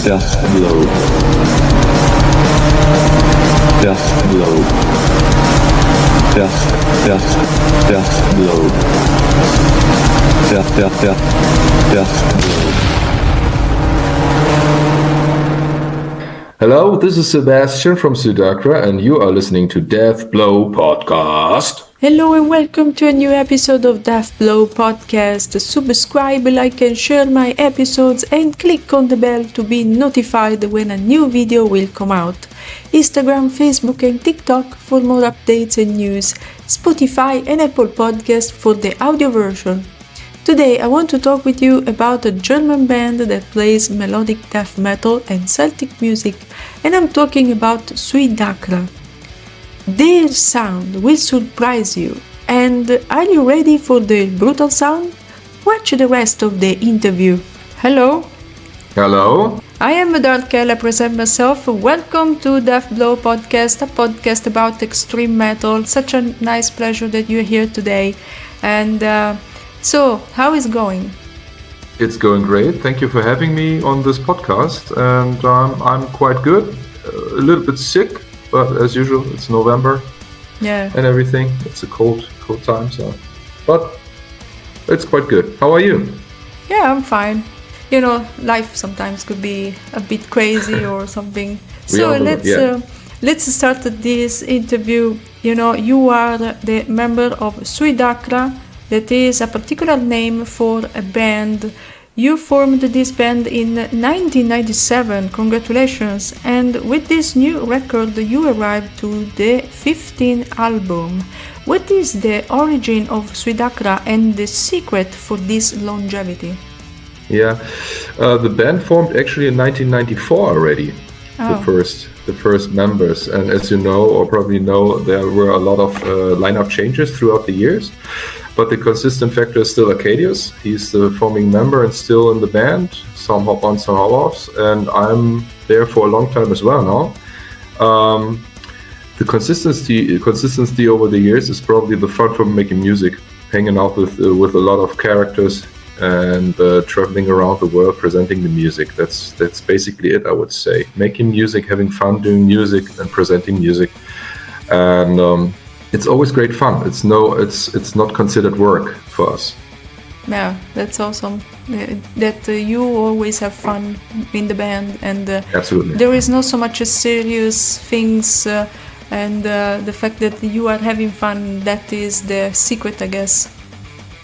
Death Blow. Death Blow. Death Blow. Death Blow. Hello, this is Sebastian from Suidakra, and you are listening to Death Blow Podcast. Hello and welcome to a new episode of Death Blow Podcast. Subscribe, like and share my episodes and click on the bell to be notified when a new video will come out. Instagram, Facebook and TikTok for more updates and news. Spotify and Apple Podcast for the audio version. Today I want to talk with you about a German band that plays melodic death metal and Celtic music, and I'm talking about Suidakra. Their sound will surprise you, and are you ready for the brutal sound? Watch the rest of the interview. Hello. Hello. I am DarkanakraD, I present myself. Welcome to Death Blow Podcast, a podcast about extreme metal. Such a nice pleasure that you're here today. And so, how is it going? It's going great. Thank you for having me on this podcast. And I'm quite good. A little bit sick, but as usual, it's November. Yeah. And everything. It's a cold time, so. But it's quite good. How are you? Yeah, I'm fine. You know, life sometimes could be a bit crazy or something. So let's start this interview. You know, you are the member of Suidakra. That is a particular name for a band. You formed this band in 1997, congratulations, and with this new record you arrived to the 15 album. What is the origin of Suidakra and the secret for this longevity? Yeah, the band formed actually in 1994 already, the first members, and as you know or probably know, there were a lot of lineup changes throughout the years. But the consistent factor is still Arcadius. He's the forming member and still in the band. Some hop on, some hop offs, and I'm there for a long time as well now. The consistency over the years is probably the fun from making music, hanging out with a lot of characters and traveling around the world presenting the music. That's basically it, I would say. Making music, having fun doing music, and presenting music, and it's always great fun. It's not considered work for us. Yeah, that's awesome. That you always have fun in the band, and absolutely, there is not so much serious things, and the fact that you are having fun, that is the secret, I guess.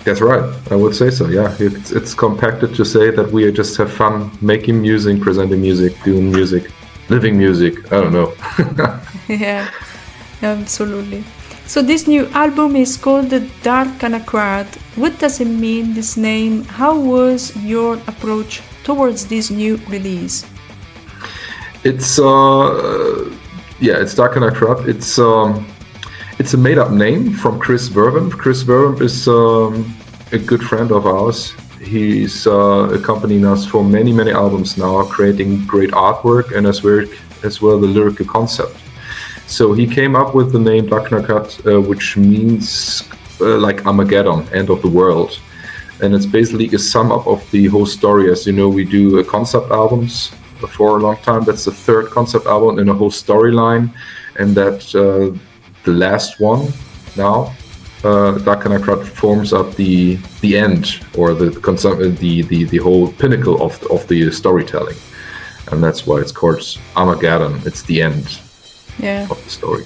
That's right. I would say so. Yeah, it's compacted to say that we just have fun making music, presenting music, doing music, living music. I don't know. Yeah, absolutely. So this new album is called DarkanakraD. What does it mean, this name? How was your approach towards this new release? It's DarkanakraD. It's a made-up name from Chris Verwin. Chris Verwin is a good friend of ours. He's accompanying us for many albums now, creating great artwork and as well the lyrical concept. So he came up with the name DarkanakraD, which means like Armageddon, end of the world. And it's basically a sum up of the whole story. As you know, we do concept albums for a long time. That's the third concept album in a whole storyline. And that the last one now, DarkanakraD forms up the end, or the whole pinnacle of the storytelling. And that's why it's called Armageddon. It's the end. Yeah. Of the story.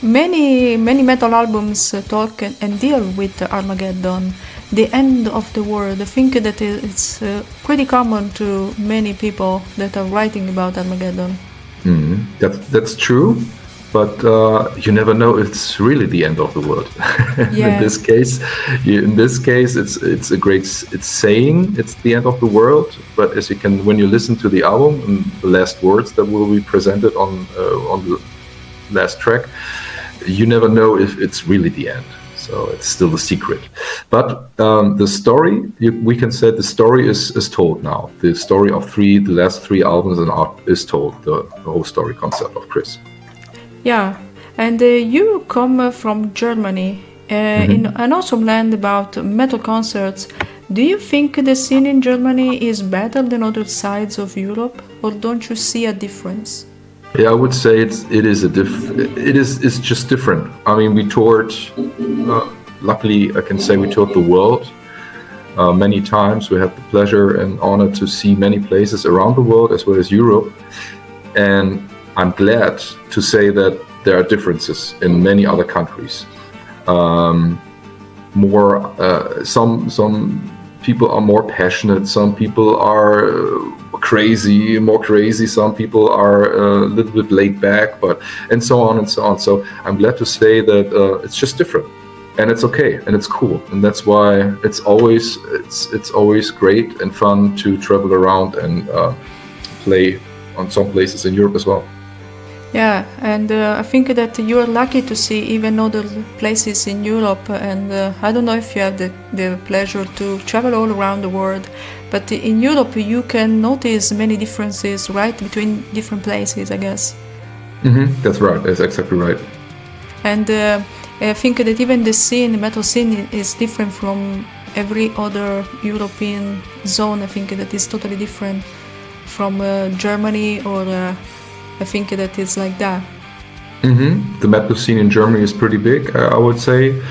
Many metal albums talk and deal with Armageddon, the end of the world. I think that it's pretty common to many people that are writing about Armageddon. That's true, but you never know if it's really the end of the world. Yeah. In this case, it's saying it's the end of the world. But as you can, when you listen to the album and the last words that will be presented on the last track, you never know if it's really the end. So it's still a secret. But the story, we can say the story is told now. The story of the last three albums and art is told. The whole story concept of Chris. Yeah, and you come from Germany, in an awesome land about metal concerts. Do you think the scene in Germany is better than other sides of Europe, or don't you see a difference? Yeah, I would say it's just different. I mean, we toured. Luckily, I can say we toured the world many times. We had the pleasure and honor to see many places around the world as well as Europe, and I'm glad to say that there are differences in many other countries. Some people are more passionate. Some people are more crazy. Some people are a little bit laid back, and so on and so on. So I'm glad to say that it's just different, and it's okay, and it's cool, and that's why it's always great and fun to travel around and play on some places in Europe as well. Yeah, and I think that you are lucky to see even other places in Europe, and I don't know if you have the pleasure to travel all around the world, but in Europe you can notice many differences, right, between different places, I guess. That's right, that's exactly right. And I think that even the metal scene is different from every other European zone. I think that is totally different from Germany, or I think that it's like that. The metal scene in Germany is pretty big, I would say.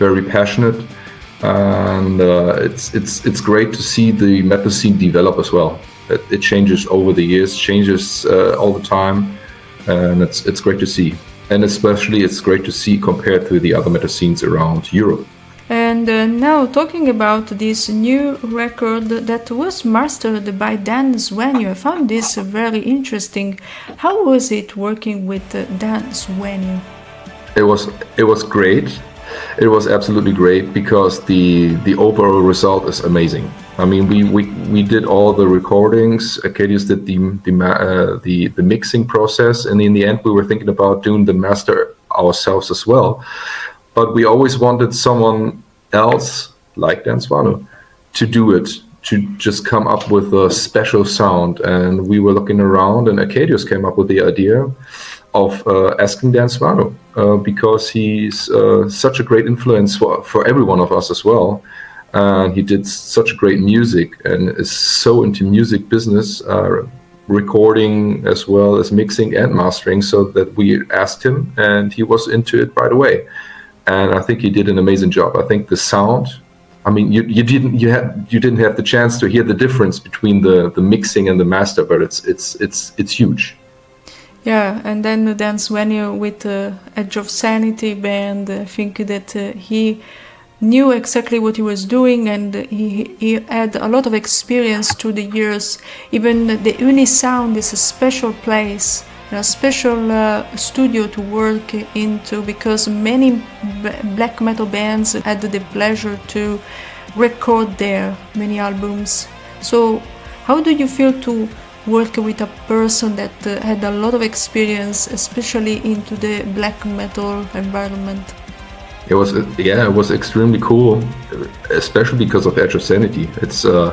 Very passionate, and it's great to see the metal scene develop as well. It changes over the years, changes all the time, and it's great to see. And especially it's great to see compared to the other metal scenes around Europe. And now talking about this new record that was mastered by Dan Swanö, I found this very interesting. How was it working with Dan Swanö? It was great. It was absolutely great because the overall result is amazing. I mean, we did all the recordings. Arcadius did the mixing process, and in the end, we were thinking about doing the master ourselves as well. But we always wanted someone else, like Dan Swanö, to do it, to just come up with a special sound. And we were looking around, and Arcadius came up with the idea of asking Dan Swanö, because he's such a great influence for every one of us as well. And he did such great music and is so into music business, recording as well as mixing and mastering, so that we asked him, and he was into it right away. And I think he did an amazing job. I think the sound, I mean, you didn't have the chance to hear the difference between the mixing and the master, but it's huge. Yeah, and then Dan Swanö with the Edge of Sanity band, I think that he knew exactly what he was doing, and he had a lot of experience through the years. Even the Uni Sound is a special place, a special studio to work into, because many black metal bands had the pleasure to record there many albums. So how do you feel to work with a person that had a lot of experience, especially into the black metal environment? It was extremely cool, especially because of Edge of Sanity. It's a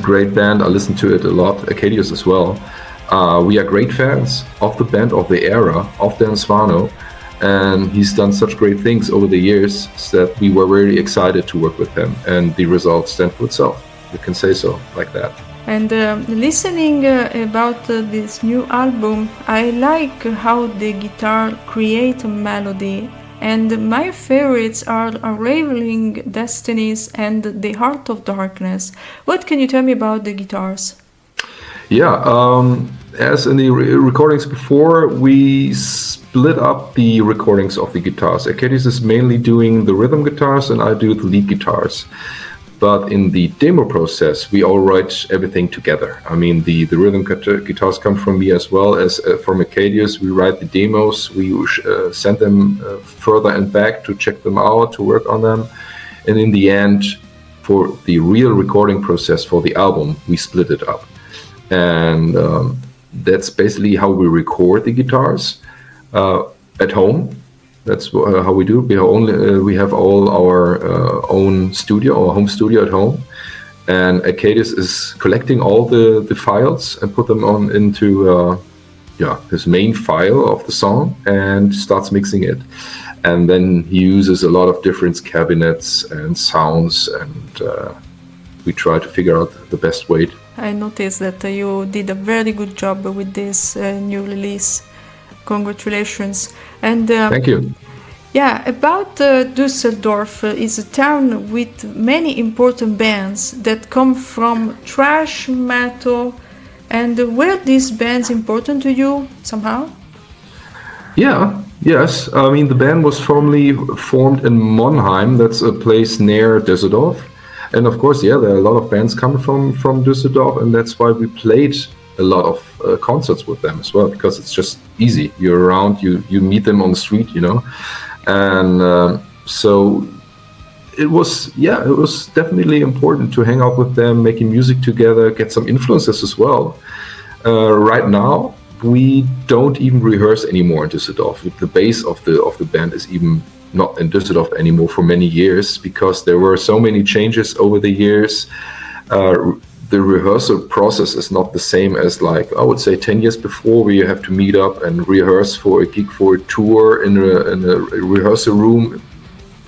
great band. I listen to it a lot. Arcadius as well. We are great fans of the band, of the era, of Dan Swanö, and he's done such great things over the years that we were very excited to work with him, and the results stand for itself. You can say so, like that. And listening about this new album, I like how the guitar creates a melody, and my favorites are Unraveling Destinies and The Heart of Darkness. What can you tell me about the guitars? Yeah, as in the recordings before, we split up the recordings of the guitars. Arcadius is mainly doing the rhythm guitars, and I do the lead guitars. But in the demo process, we all write everything together. I mean, the rhythm guitars come from me as well as from Arcadius. We write the demos, we send them further and back to check them out, to work on them. And in the end, for the real recording process for the album, we split it up. And that's basically how we record the guitars at home. That's how we do. We have all our own studio, our home studio at home, and Arcadius is collecting all the files and put them on into his main file of the song and starts mixing it. and then he uses a lot of different cabinets and sounds, and we try to figure out the best way. I noticed that you did a very good job with this new release. Congratulations. And thank you. Yeah, about Düsseldorf is a town with many important bands that come from thrash metal. And were these bands important to you somehow? Yeah, yes. I mean, the band was formerly formed in Monheim. That's a place near Düsseldorf. And of course, yeah, there are a lot of bands coming from Düsseldorf, and that's why we played a lot of concerts with them as well, because it's just easy. You're around, you meet them on the street, you know. And so it was definitely important to hang out with them, making music together, get some influences as well. Right now, we don't even rehearse anymore in Düsseldorf. The base of the band is even not in Düsseldorf anymore for many years, because there were so many changes over the years. The rehearsal process is not the same as, like, I would say 10 years before, where you have to meet up and rehearse for a gig, for a tour in a rehearsal room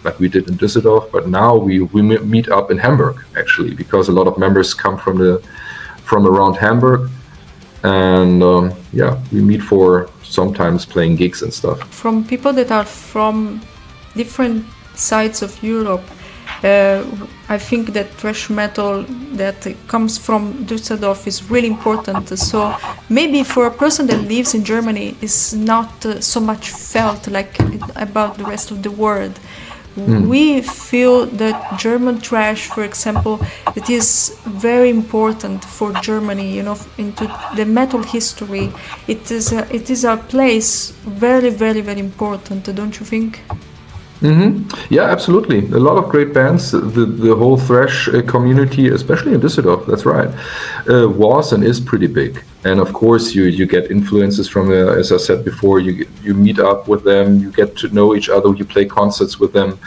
like we did in Düsseldorf. But now we meet up in Hamburg, actually, because a lot of members come from around Hamburg, and we meet for sometimes playing gigs and stuff. From people that are from different sides of Europe, I think that thrash metal that comes from Düsseldorf is really important. So maybe for a person that lives in Germany is not so much felt like about the rest of the world. We feel that German thrash, for example, it is very important for Germany, you know, into the metal history. It is a place very, very, very important, don't you think? Yeah, absolutely. A lot of great bands. The whole thrash community, especially in Düsseldorf, that's right, was and is pretty big. And of course, you get influences from, as I said before, you meet up with them, you get to know each other, you play concerts with them,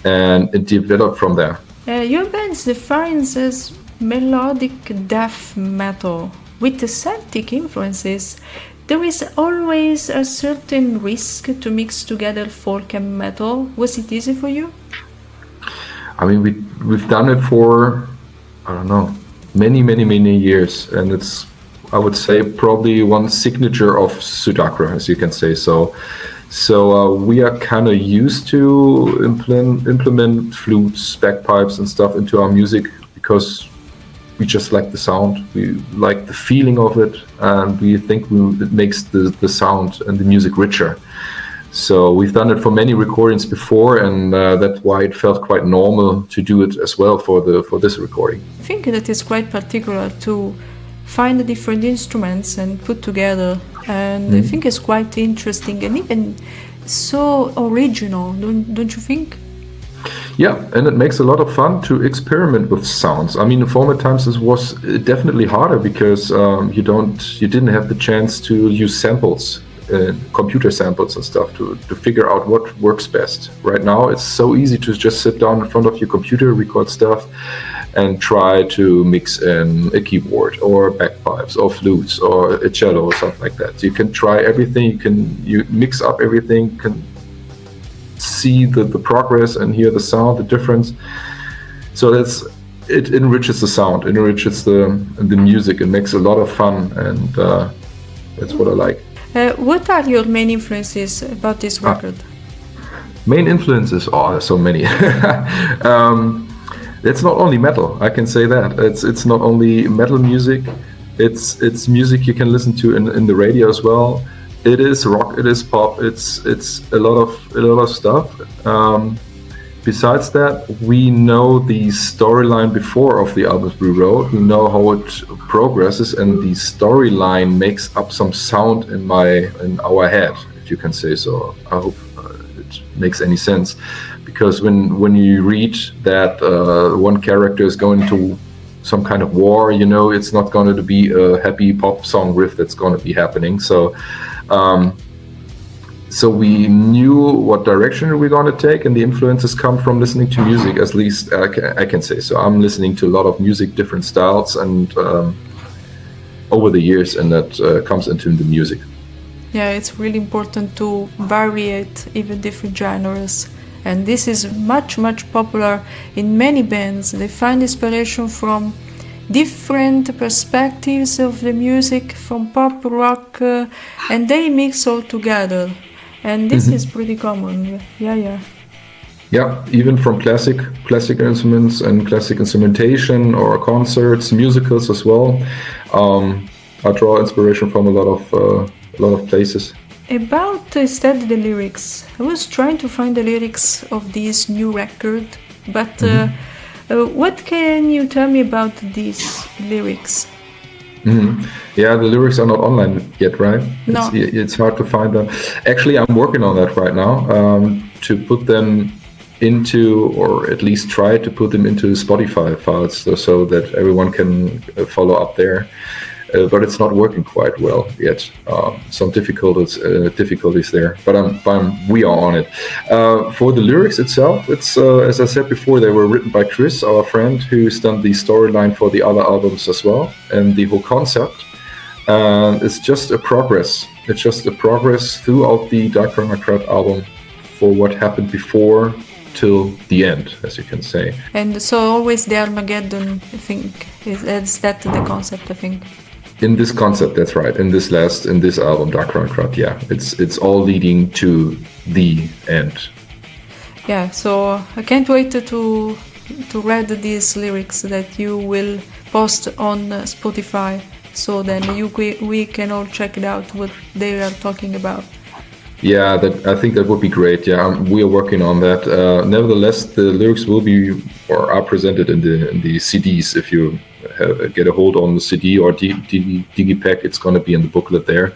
and it developed from there. Your band defines as melodic death metal with the Celtic influences. There is always a certain risk to mix together folk and metal. Was it easy for you? I mean, we've done it for, I don't know, many years, and it's, I would say, probably one signature of Suidakra, as you can say. So we are kind of used to implement flutes, bagpipes, and stuff into our music, because we just like the sound, we like the feeling of it, and we think it makes the sound and the music richer. So we've done it for many recordings before, and that's why it felt quite normal to do it as well for this recording. I think that is quite particular to find the different instruments and put together, and I think it's quite interesting and even so original, don't you think? Yeah, and it makes a lot of fun to experiment with sounds. I mean, in former times this was definitely harder, because you didn't have the chance to use samples, computer samples and stuff to figure out what works best. Right now, it's so easy to just sit down in front of your computer, record stuff, and try to mix in a keyboard or bagpipes or flutes or a cello or something like that. So you can try everything. You mix up everything. Can see the progress and hear the sound, the difference. So it enriches the sound, enriches the music, and makes a lot of fun, and that's what I like. What are your main influences about this record? Main influences? Oh, there's so many. It's not only metal, I can say that. It's not only metal music, it's music you can listen to in the radio as well. It is rock, it is pop, it's a lot of stuff. Besides that, we know the storyline before of the albums we wrote. We know how it progresses, and the storyline makes up some sound in our head, if you can say so. I hope it makes any sense, because when you read that one character is going to some kind of war, you know, it's not going to be a happy pop song riff that's going to be happening. So we knew what direction we're going to take, and the influences come from listening to music, at least I can say so. I'm listening to a lot of music, different styles, and over the years, and that comes into the music. Yeah, it's really important to variate even different genres. And this is much popular in many bands. They find inspiration from different perspectives of the music, from pop, rock, and they mix all together. And this is pretty common. Yeah, even from classic instruments and classic instrumentation or concerts, musicals as well. I draw inspiration from a lot of places. About instead the lyrics, I was trying to find the lyrics of this new record, but what can you tell me about these lyrics? Yeah, the lyrics are not online yet, right? No. It's hard to find them. Actually, I'm working on that right now to put them into, or at least try to put them into Spotify files so that everyone can follow up there. But it's not working quite well yet. Some difficulties there, but we are on it. For the lyrics itself, it's as I said before, they were written by Chris, our friend, who's done the storyline for the other albums as well, and the whole concept. It's just a progress. It's just a progress throughout the DarkanakraD album for what happened before till the end, as you can say. And so always the Armageddon, I think, is that the concept, I think. In this concept, that's right. In this album, DarkanakraD, yeah, it's all leading to the end. Yeah, so I can't wait to read these lyrics that you will post on Spotify, so then we can all check it out what they are talking about. Yeah, I think that would be great. Yeah, we are working on that. Nevertheless, the lyrics will be or are presented in the CDs. If you get a hold on the CD or digipack, it's going to be in the booklet there.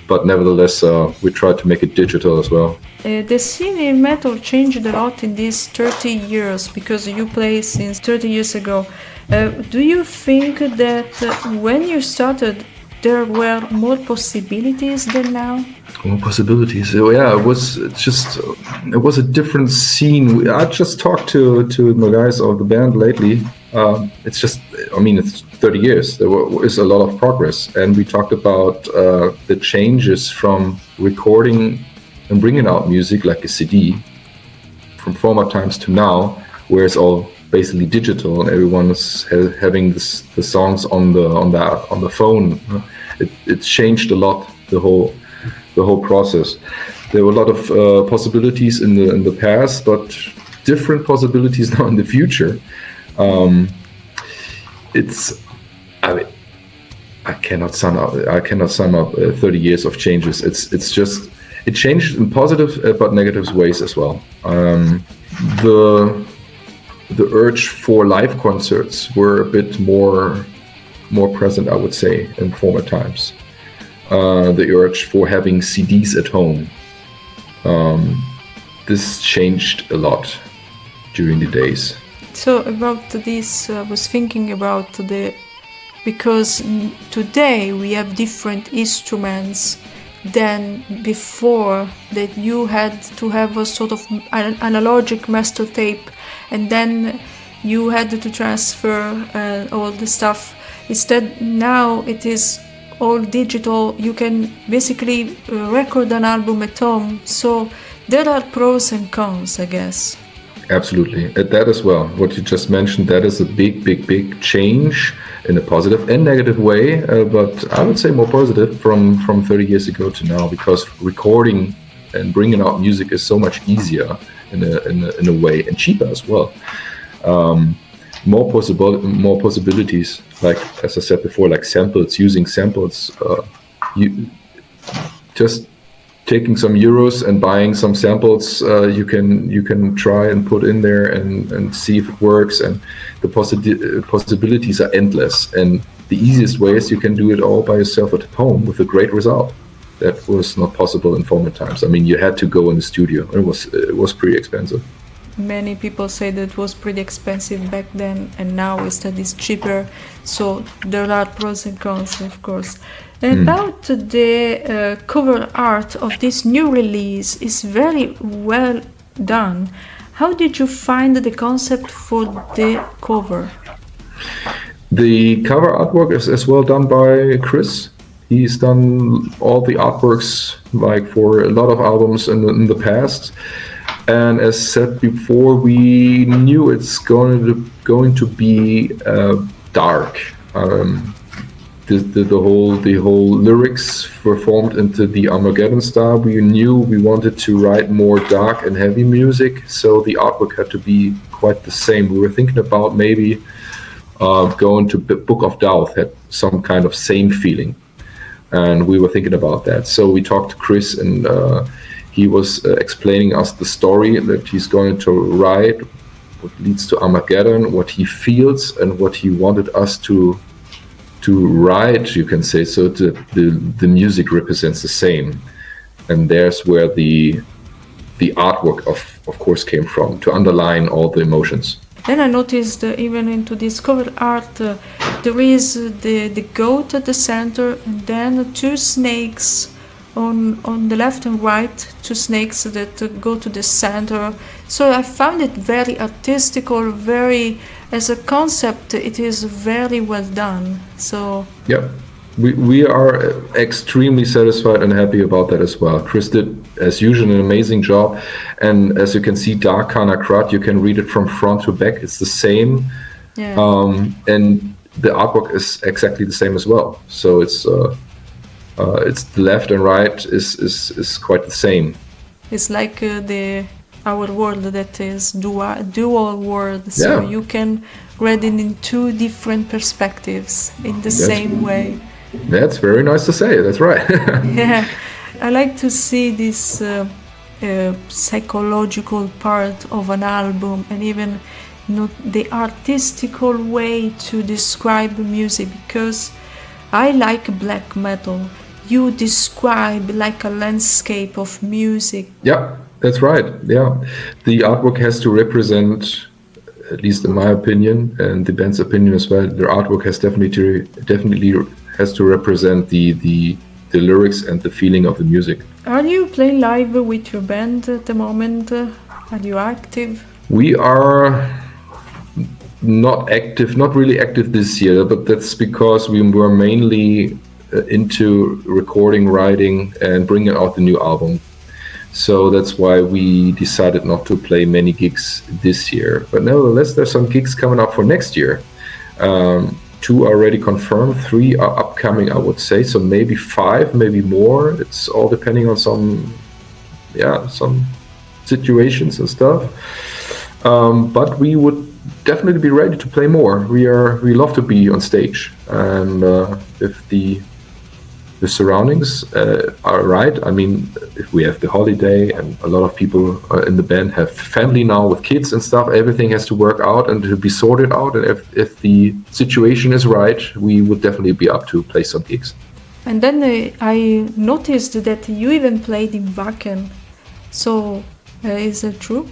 But nevertheless, we try to make it digital as well. The scene in metal changed a lot in these 30 years because you play since 30 years ago. Do you think that when you started, there were more possibilities than now? More possibilities. Yeah, it was a different scene. I just talked to the guys of the band lately. It's 30 years. There is a lot of progress, and we talked about the changes from recording and bringing out music like a CD from former times to now, where it's all basically digital and everyone's having the songs on the phone. It changed a lot, the whole process. There were a lot of possibilities in the past, but different possibilities now in the future. I cannot sum up 30 years of changes. It changed in positive but negative ways as well. The urge for live concerts were a bit more present, I would say, in former times. The urge for having CDs at home. This changed a lot during the days. So about this, I was thinking about because today we have different instruments than before, that you had to have a sort of analogic master tape, and then you had to transfer all the stuff. Instead, now it is all digital. You can basically record an album at home. So there are pros and cons, I guess. Absolutely. That as well. What you just mentioned, that is a big change in a positive and negative way. But I would say more positive from 30 years ago to now, because recording and bringing out music is so much easier in a way, and cheaper as well. More possibilities, like as I said before, like samples, using samples. You just taking some euros and buying some samples, you can try and put in there and see if it works, and the possibilities are endless. And the easiest way is you can do it all by yourself at home with a great result. That was not possible in former times. I mean, you had to go in the studio. It was pretty expensive. Many people say that it was pretty expensive back then, and now instead it's cheaper. So there are pros and cons, of course. About the cover art of this new release is very well done. How did you find the concept for the cover? The cover artwork is as well done by Chris. He's done all the artworks like for a lot of albums in the past. And as said before, we knew it's going to be dark. The whole lyrics were formed into the Armageddon style. We knew we wanted to write more dark and heavy music, so the artwork had to be quite the same. We were thinking about maybe going to Book of Doubt, had some kind of same feeling, and we were thinking about that. So we talked to Chris, and he was explaining us the story that he's going to write, what leads to Armageddon, what he feels, and what he wanted us to write, you can say, so the music represents the same. And there's where the artwork of course came from, to underline all the emotions. Then I noticed even into this cover art there is the goat at the center, and then two snakes on the left and right, two snakes that go to the center. So I found it very artistical, very, as a concept, it is very well done. So yeah, we are extremely satisfied and happy about that as well. Chris did, as usual, an amazing job. And as you can see, DarkanakraD, you can read it from front to back. It's the same. yeah. And the artwork is exactly the same as well. So it's the left and right is quite the same. It's like our world that is dual world, so Yeah. you can read it in two different perspectives in the same way. That's very nice to say. That's right. Yeah, I like to see this psychological part of an album, and even not the artistical way to describe music, because I like black metal. You describe like a landscape of music. Yeah, that's right. Yeah, the artwork has to represent, at least in my opinion, and the band's opinion as well, the artwork has definitely has to represent the lyrics and the feeling of the music. Are you playing live with your band at the moment? Are you active? We are not really active this year, but that's because we were mainly into recording, writing, and bringing out the new album. So that's why we decided not to play many gigs this year. But nevertheless, there's some gigs coming up for next year. 2 are already confirmed, 3 are upcoming, I would say. So maybe 5, maybe more. It's all depending on some situations and stuff. But we would definitely be ready to play more. We love to be on stage, and if the surroundings are right. I mean, if we have the holiday, and a lot of people in the band have family now with kids and stuff, everything has to work out and to be sorted out. And if the situation is right, we would definitely be up to play some gigs. And then I noticed that you even played in Wacken. So is that true?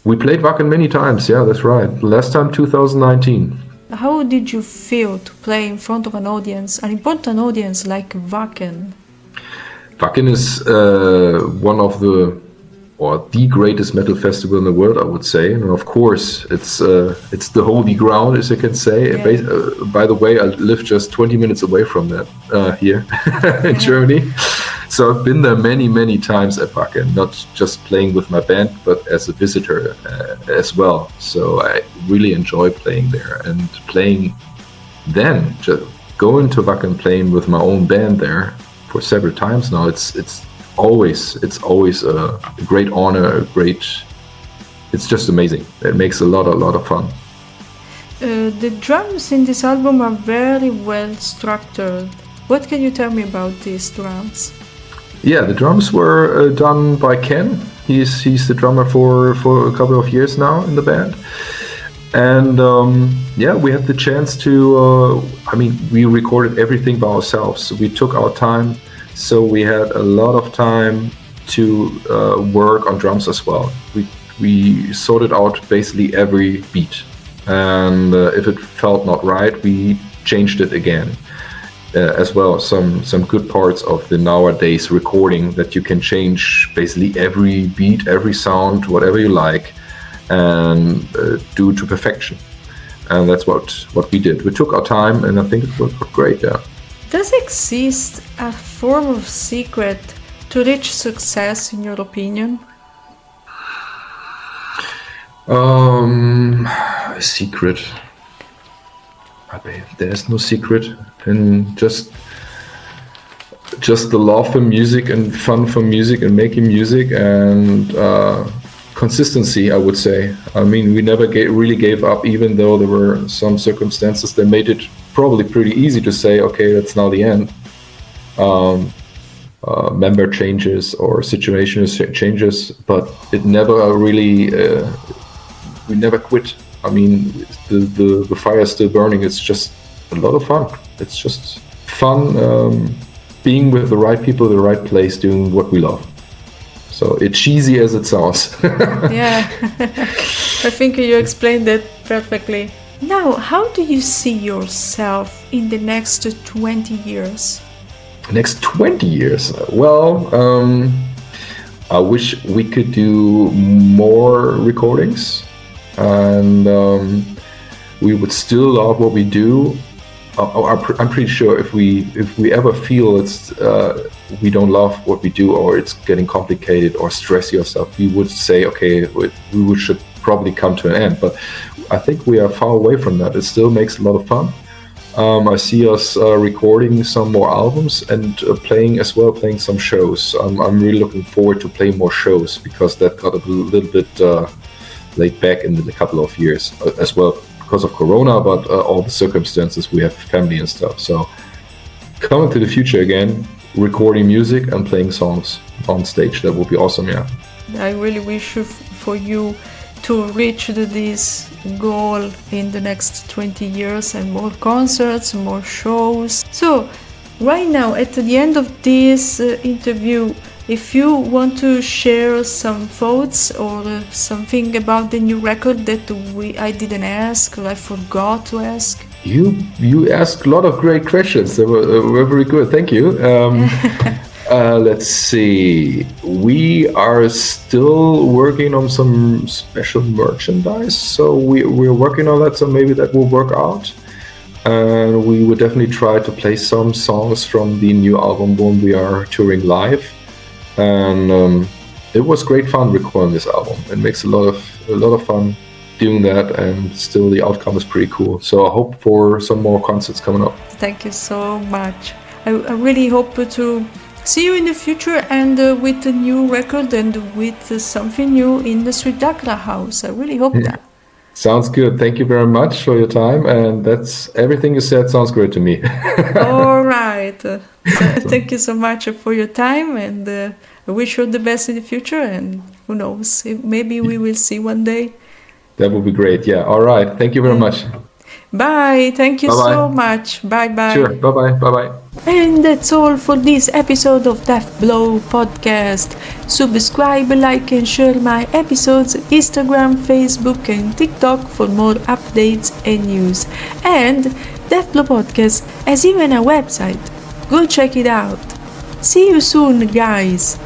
We played Wacken many times. Yeah, that's right. Last time 2019. How did you feel to play in front of an audience, an important audience like Wacken? Wacken is one of the greatest metal festival in the world, I would say. And of course, it's the holy ground, as you can say. Yeah. By the way, I live just 20 minutes away from that here in Germany. So I've been there many times at Wacken, not just playing with my band, but as a visitor as well. So I really enjoy playing there, and playing then, just going to Wacken, playing with my own band there for several times now. It's always a great honor, it's just amazing. It makes a lot of fun. The drums in this album are very well structured. What can you tell me about these drums? Yeah, the drums were done by Ken. He's the drummer for a couple of years now in the band. And we had the chance to, we recorded everything by ourselves. We took our time, so we had a lot of time to work on drums as well. We sorted out basically every beat. And if it felt not right, we changed it again. As well, some good parts of the nowadays recording that you can change basically every beat, every sound, whatever you like, and do to perfection. And that's what we did. We took our time, and I think it worked great. Yeah. Does exist a form of secret to reach success, in your opinion? A secret. There's no secret, and just the love for music and fun for music and making music and consistency, I would say. I mean, we never really gave up, even though there were some circumstances that made it probably pretty easy to say, okay, that's now the end. Member changes or situation changes, but it never really, we never quit. I mean, the fire is still burning. It's just a lot of fun. It's just fun being with the right people, the right place, doing what we love. So it's cheesy as it sounds. Yeah, I think you explained that perfectly. Now, how do you see yourself in the next 20 years? Next 20 years? Well, I wish we could do more recordings, and we would still love what we do. I'm pretty sure if we ever feel we don't love what we do, or it's getting complicated or stress yourself, we would say, okay, we should probably come to an end. But I think we are far away from that. It still makes a lot of fun. I see us recording some more albums and playing some shows. I'm really looking forward to playing more shows, because that got a little bit laid back in a couple of years as well, because of Corona, but all the circumstances, we have family and stuff. So coming to the future again, recording music and playing songs on stage, that would be awesome. Yeah, I really wish for you to reach this goal in the next 20 years, and more concerts, more shows. So right now, at the end of this interview, if you want to share some thoughts or something about the new record that I didn't ask, or I forgot to ask. You asked a lot of great questions. They were very good. Thank you. Let's see. We are still working on some special merchandise, so we're working on that. So maybe that will work out. And we will definitely try to play some songs from the new album when we are touring live. And it was great fun recording this album. It makes a lot of fun doing that, and still the outcome is pretty cool. So I hope for some more concerts coming up. Thank you so much. I really hope to see you in the future, and with a new record and with something new in the Suidakra house. I really hope that. Sounds good. Thank you very much for your time, and that's everything you said sounds great to me. All right. Thank you so much for your time, and I wish you the best in the future, and who knows, maybe we will see one day. That would be great. Yeah. All right. Thank you very much. Bye. Thank you Bye-bye. so much. Bye-bye. Sure. Bye-bye. Bye-bye. And that's all for this episode of Death Blow Podcast. Subscribe, like and share my episodes on Instagram, Facebook and TikTok for more updates and news. And Death Blow Podcast has even a website. Go check it out. See you soon, guys.